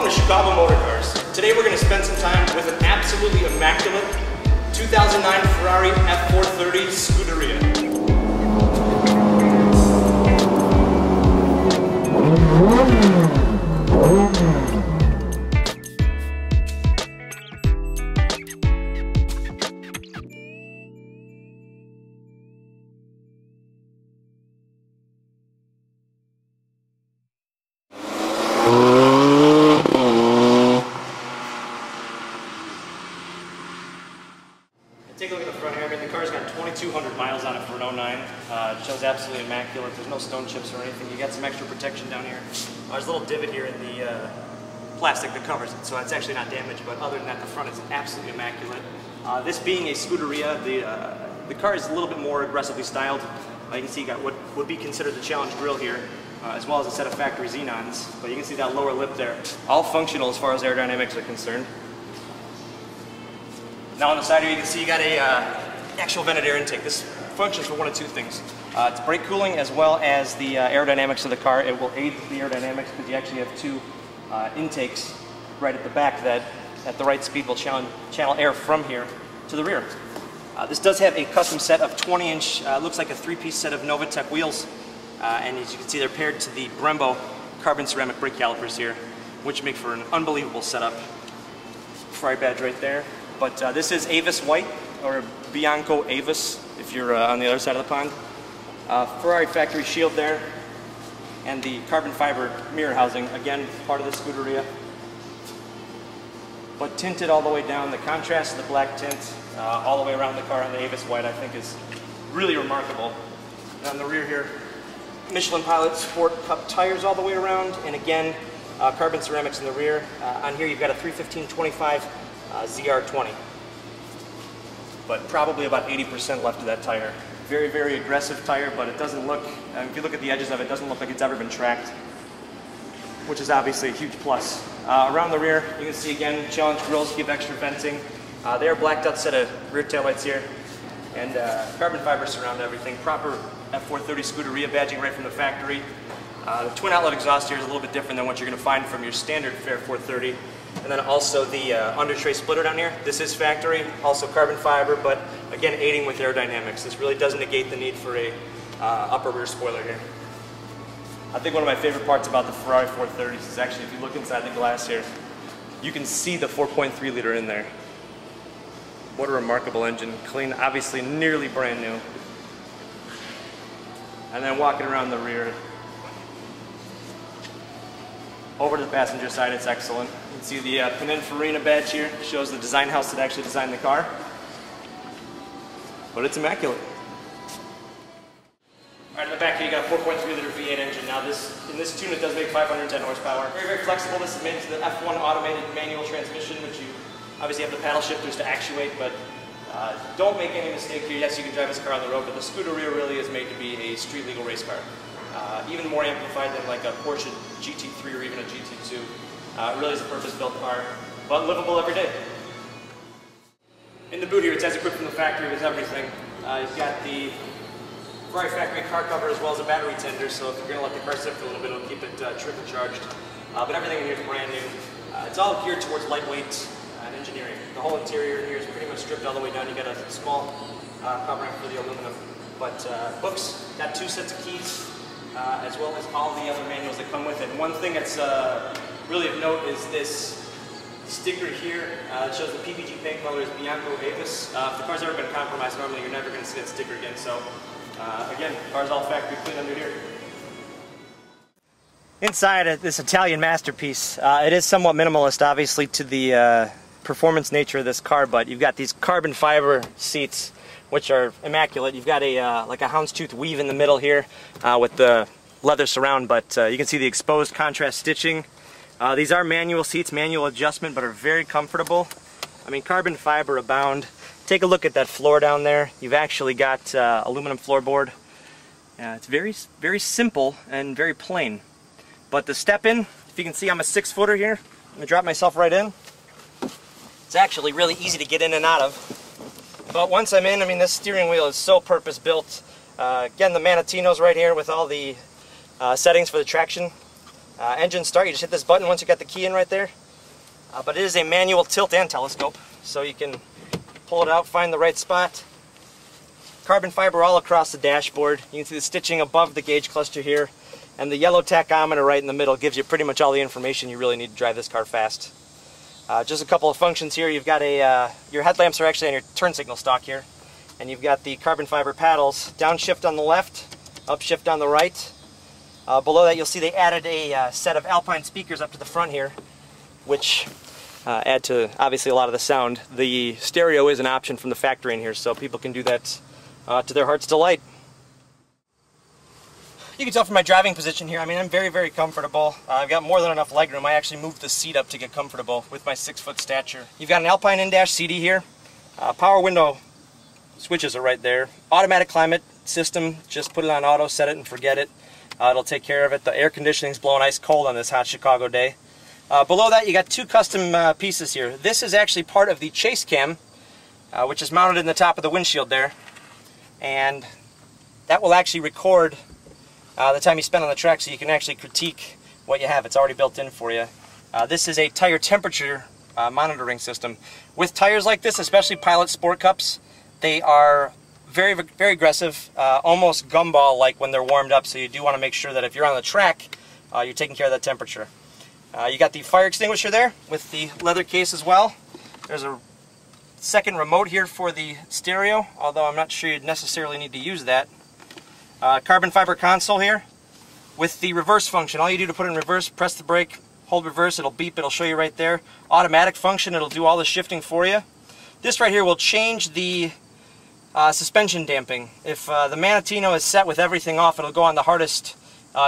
to ChicagoMotorCars. Today we're going to spend some time with an absolutely immaculate 2009 Ferrari F430 Scuderia. Take a look at the front here. I mean, the car's got 2,200 miles on it for an 09. It shows absolutely immaculate. There's no stone chips or anything. You got some extra protection down here. There's a little divot here in the plastic that covers it, so it's actually not damaged. But other than that, the front is absolutely immaculate. This being a Scuderia, the car is a little bit more aggressively styled. You can see you got what would be considered the challenge grille here, as well as a set of factory xenons. But you can see that lower lip there. All functional as far as aerodynamics are concerned. Now on the side here, you can see you got a actual vented air intake. This functions for one of two things. It's brake cooling as well as the aerodynamics of the car. It will aid the aerodynamics because you actually have two intakes right at the back that at the right speed will channel air from here to the rear. This does have a custom set of 20-inch, looks like a three-piece set of Novatec wheels. And as you can see, they're paired to the Brembo carbon ceramic brake calipers here, which make for an unbelievable setup. Ferrari badge right there. But this is Avis white, or Bianco Avis, if you're on the other side of the pond. Ferrari factory shield there, and the carbon fiber mirror housing, again, part of the Scuderia. But tinted all the way down. The contrast of the black tint all the way around the car on the Avis white, I think, is really remarkable. And on the rear here, Michelin Pilot Sport Cup tires all the way around, and again, carbon ceramics in the rear. On here you've got a 315/25 ZR20, but probably about 80% left of that tire. Very, very aggressive tire, but it doesn't look, if you look at the edges of it, it doesn't look like it's ever been tracked, which is obviously a huge plus. Around the rear, you can see again, challenge grills give extra venting. They are blacked out set of rear taillights here, and carbon fiber surround everything. Proper F430 Scuderia badging right from the factory. The twin outlet exhaust here is a little bit different than what you're going to find from your standard F430. And then also the under tray splitter down here. This is factory, also carbon fiber, but again aiding with aerodynamics. This really doesn't negate the need for a upper rear spoiler here. I think one of my favorite parts about the Ferrari 430s is actually if you look inside the glass here, you can see the 4.3 liter in there. What a remarkable engine. Clean, obviously nearly brand new. And then walking around the rear, over to the passenger side, it's excellent. You can see the Pininfarina badge here. Shows the design house that actually designed the car. But it's immaculate. All right, in the back here you got a 4.3 liter V8 engine. Now in this tune it does make 510 horsepower. Very, very flexible. This is made to the F1 automated manual transmission, which you obviously have the paddle shifters to actuate, but don't make any mistake here. Yes, you can drive this car on the road, but the Scuderia really is made to be a street legal race car. Even more amplified than like a Porsche GT3 or even a GT2. It really is a purpose-built car, but livable every day. In the boot here, it's as equipped from the factory with everything. You've got the Ferrari factory car cover as well as a battery tender, so if you're going to let the car sit for a little bit, it'll keep it trickle charged. But everything in here is brand new. It's all geared towards lightweight and engineering. The whole interior here is pretty much stripped all the way down. You got a small covering for the aluminum, but books, got two sets of keys. As well as all the other manuals that come with it. And one thing that's really of note is this sticker here. It shows the PPG paint color is Bianco Avis. If the car's ever been compromised, normally you're never going to see that sticker again. So again, the car's all factory clean under here. Inside this Italian masterpiece, it is somewhat minimalist, obviously, to the performance nature of this car, but you've got these carbon fiber seats, which are immaculate. You've got a like a houndstooth weave in the middle here with the leather surround, but you can see the exposed contrast stitching. These are manual seats, manual adjustment, but are very comfortable. I mean, carbon fiber abound. Take a look at that floor down there. You've actually got aluminum floorboard. It's very, very simple and very plain. But the step in, if you can see, I'm a 6-footer here. I'm gonna drop myself right in. It's actually really easy to get in and out of. But once I'm in, I mean, this steering wheel is so purpose-built. Again, the Manatino's right here with all the settings for the traction Engine start, you just hit this button once you got the key in right there. But it is a manual tilt and telescope, so you can pull it out, find the right spot. Carbon fiber all across the dashboard. You can see the stitching above the gauge cluster here, and the yellow tachometer right in the middle gives you pretty much all the information you really need to drive this car fast. Just a couple of functions here. You've got your headlamps are actually on your turn signal stalk here, and you've got the carbon fiber paddles, downshift on the left, upshift on the right. Below that you'll see they added a set of Alpine speakers up to the front here, which add to obviously a lot of the sound. The stereo is an option from the factory in here, so people can do that to their heart's delight. You can tell from my driving position here, I mean, I'm very, very comfortable. I've got more than enough legroom. I actually moved the seat up to get comfortable with my 6-foot stature. You've got an Alpine in-dash CD here. Power window switches are right there. Automatic climate system, just put it on auto, set it and forget it. It'll take care of it. The air conditioning's blowing ice cold on this hot Chicago day. Below that you got two custom pieces here. This is actually part of the chase cam, which is mounted in the top of the windshield there. And that will actually record the time you spend on the track, so you can actually critique what you have. It's already built in for you. This is a tire temperature monitoring system. With tires like this, especially Pilot Sport Cups, they are very, very aggressive, almost gumball-like when they're warmed up, so you do want to make sure that if you're on the track, you're taking care of that temperature. You got the fire extinguisher there with the leather case as well. There's a second remote here for the stereo, although I'm not sure you'd necessarily need to use that. Carbon fiber console here with the reverse function. All you do to put it in reverse, press the brake, hold reverse, it'll beep, it'll show you right there. Automatic function, it'll do all the shifting for you. This right here will change the suspension damping. If the Manatino is set with everything off, it'll go on the hardest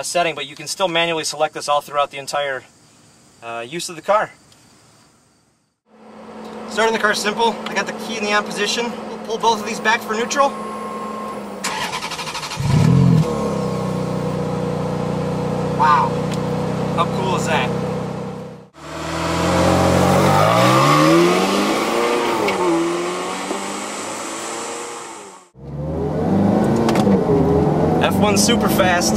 setting, but you can still manually select this all throughout the entire use of the car. Starting the car simple. I got the key in the on position. We'll pull both of these back for neutral. Wow, how cool is that? F1 super fast.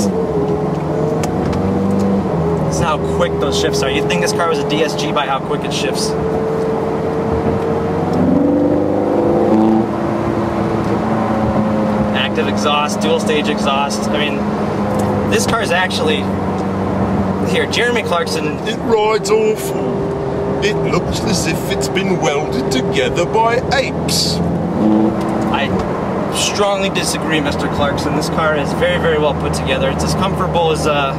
This is how quick those shifts are. You'd think this car was a DSG by how quick it shifts. Active exhaust, dual stage exhaust. I mean, this car is actually, here, Jeremy Clarkson. It rides awful. It looks as if it's been welded together by apes. I strongly disagree, Mr. Clarkson. This car is very, very well put together. It's as comfortable as a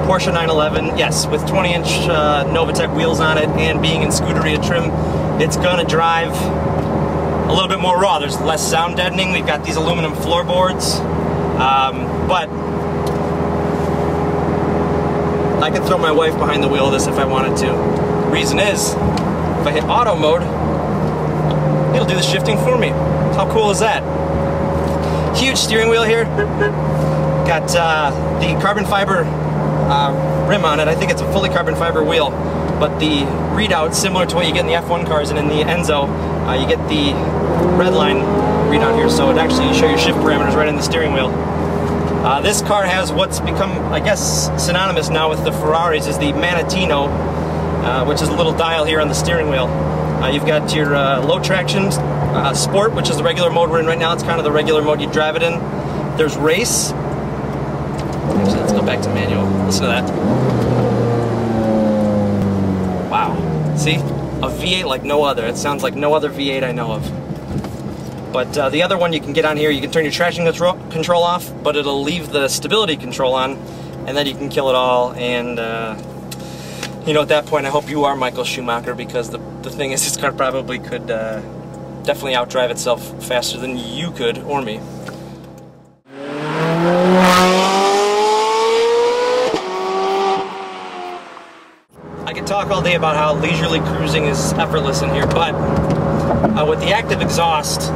Porsche 911. Yes, with 20-inch Novitec wheels on it and being in Scuderia trim, it's gonna drive a little bit more raw. There's less sound deadening. We've got these aluminum floorboards, but I could throw my wife behind the wheel of this if I wanted to. Reason is, if I hit auto mode, it'll do the shifting for me. How cool is that? Huge steering wheel here. Got the carbon fiber rim on it. I think it's a fully carbon fiber wheel, but the readout, similar to what you get in the F1 cars and in the Enzo, you get the redline readout here, so it actually shows your shift parameters right in the steering wheel. This car has what's become, I guess, synonymous now with the Ferraris is the Manatino, which is a little dial here on the steering wheel. You've got your low traction Sport, which is the regular mode we're in right now. It's kind of the regular mode you drive it in. There's Race. Actually, let's go back to manual. Listen to that. Wow. See? A V8 like no other. It sounds like no other V8 I know of. But the other one you can get on here, you can turn your traction control off, but it'll leave the stability control on, and then you can kill it all. And you know, at that point, I hope you are Michael Schumacher, because the thing is, this car probably could definitely outdrive itself faster than you could or me. I could talk all day about how leisurely cruising is effortless in here, but with the active exhaust,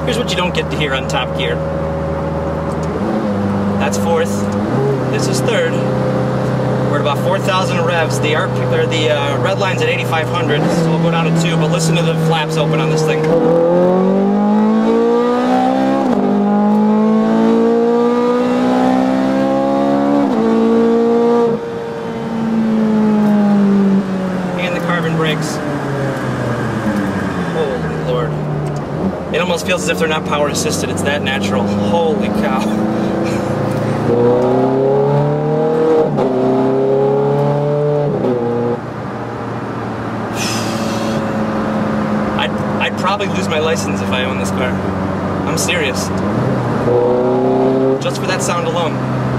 here's what you don't get to hear on Top Gear. That's fourth. This is third. We're at about 4,000 revs. The red line's at 8,500, so we'll go down to 2. But listen to the flaps open on this thing. carbon brakes. Holy Lord. It almost feels as if they're not power assisted. It's that natural. Holy cow. I'd probably lose my license if I owned this car. I'm serious. Just for that sound alone.